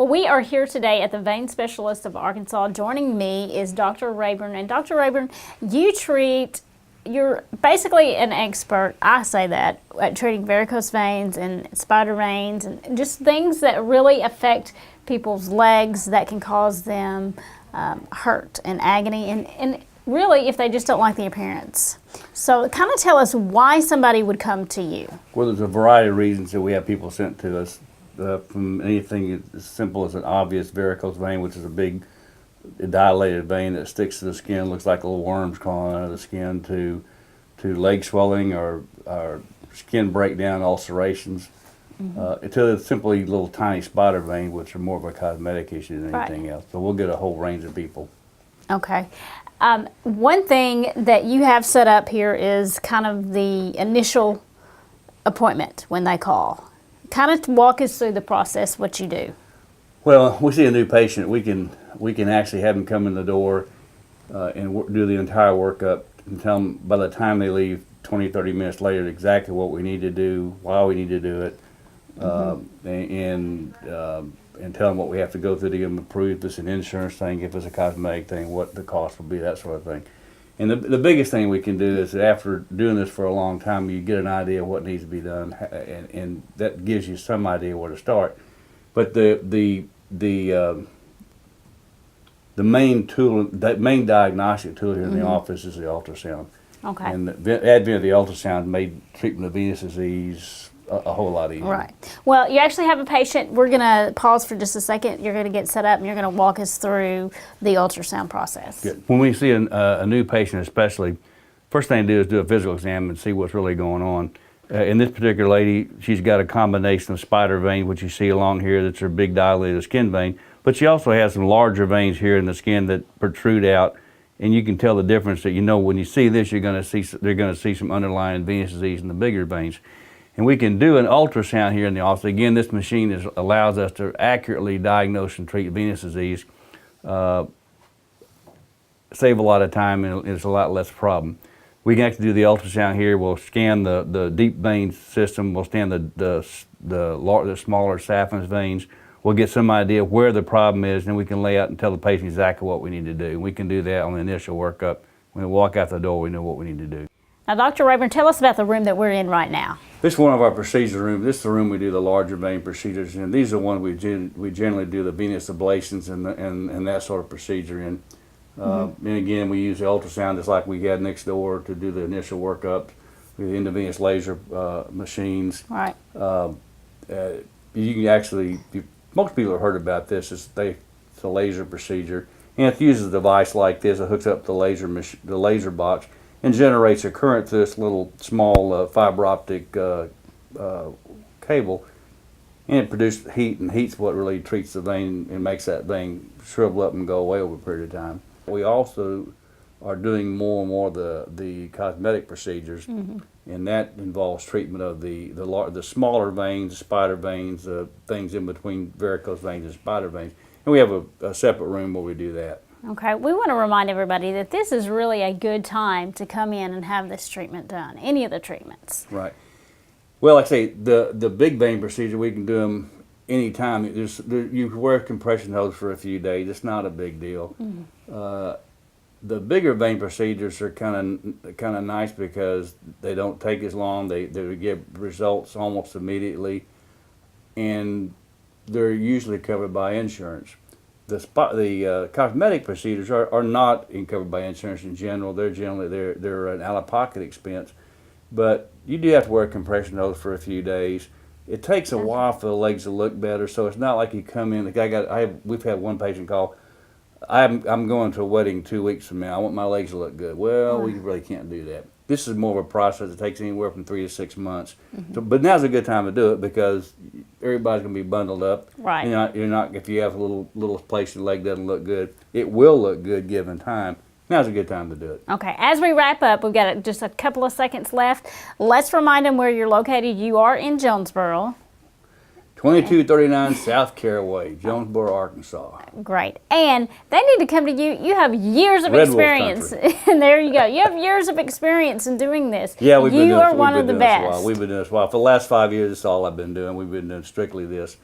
Well, we are here today at the Vein Specialist of Arkansas. Joining me is Dr. Rayburn. And Dr. Rayburn, you're basically an expert, I say that, at treating varicose veins and spider veins and just things that really affect people's legs that can cause them hurt and agony and really if they just don't like the appearance. So kind of tell us why somebody would come to you. Well, there's a variety of reasons that we have people sent to us, from anything as simple as an obvious varicose vein, which is a big dilated vein that sticks to the skin, looks like little worms crawling out of the skin, to leg swelling or skin breakdown, ulcerations, to simply little tiny spider vein, which are more of a cosmetic issue than anything else. So we'll get a whole range of people. Okay. One thing that you have set up here is kind of the initial appointment when they call. Kind of walk us through the process, what you do. Well, we see a new patient, we can actually have them come in the door and do the entire workup and tell them by the time they leave 20, 30 minutes later exactly what we need to do, why we need to do it, and tell them what we have to go through to get them approved. If it's an insurance thing, if it's a cosmetic thing, what the cost will be, that sort of thing. And the biggest thing we can do is that after doing this for a long time, you get an idea of what needs to be done, and that gives you some idea where to start. But the main tool, that main diagnostic tool here in the office is the ultrasound. Okay. And the advent of the ultrasound made treatment of venous disease a whole lot easier. Right. Well, you actually have a patient. We're going to pause for just a second. You're going to get set up and you're going to walk us through the ultrasound process. Good. When we see a new patient especially, first thing to do is do a physical exam and see what's really going on. In this particular lady, she's got a combination of spider vein, which you see along here, that's her big dilated skin vein, but she also has some larger veins here in the skin that protrude out, and you can tell the difference that, when you see this, they're going to see some underlying venous disease in the bigger veins. And we can do an ultrasound here in the office. Again, this machine allows us to accurately diagnose and treat venous disease, save a lot of time, and it's a lot less problem. We can actually do the ultrasound here. We'll scan the deep vein system. We'll scan the smaller saphenous veins. We'll get some idea where the problem is, and we can lay out and tell the patient exactly what we need to do. We can do that on the initial workup. When we walk out the door, we know what we need to do. Now, Dr. Rayburn, tell us about the room that we're in right now. This is one of our procedure rooms. This is the room we do the larger vein procedures in. These are the ones we generally do the venous ablations and that sort of procedure in. And again, we use the ultrasound just like we had next door to do the initial workup with the intravenous laser machines. Right. You can actually, most people have heard about this. It's a laser procedure, and it uses a device like this. It hooks up the laser box and generates a current through this little small fiber optic cable, and it produces heat, and heat's what really treats the vein and makes that vein shrivel up and go away over a period of time. We also are doing more and more of the cosmetic procedures, and that involves treatment of the smaller veins, the spider veins, things in between varicose veins and spider veins. And we have a separate room where we do that. Okay, we want to remind everybody that this is really a good time to come in and have this treatment done, any of the treatments. Right. Well, like I say, the big vein procedure, we can do them anytime. You wear compression hose for a few days. It's not a big deal. The bigger vein procedures are kind of nice because they don't take as long. They get results almost immediately, and they're usually covered by insurance. The cosmetic procedures are not covered by insurance in general. They're an out-of-pocket expense, but you do have to wear a compression hose for a few days. It takes a while for the legs to look better, so it's not like you come in. We've had one patient call. I'm going to a wedding 2 weeks from now. I want my legs to look good. Well, we really can't do that. This is more of a process that takes anywhere from 3 to 6 months. So, but now's a good time to do it because everybody's going to be bundled up. Right. You're not. If you have a little place your leg doesn't look good, it will look good given time. Now's a good time to do it. Okay. As we wrap up, we've got just a couple of seconds left. Let's remind them where you're located. You are in Jonesboro. 2239 South Caraway, Jonesboro, Arkansas. Great. And they need to come to you. You have years of experience. And there you go. You have years of experience in doing this. Yeah, you are one of the best. We've been doing this a while. For the last 5 years, that's all I've been doing. We've been doing strictly this.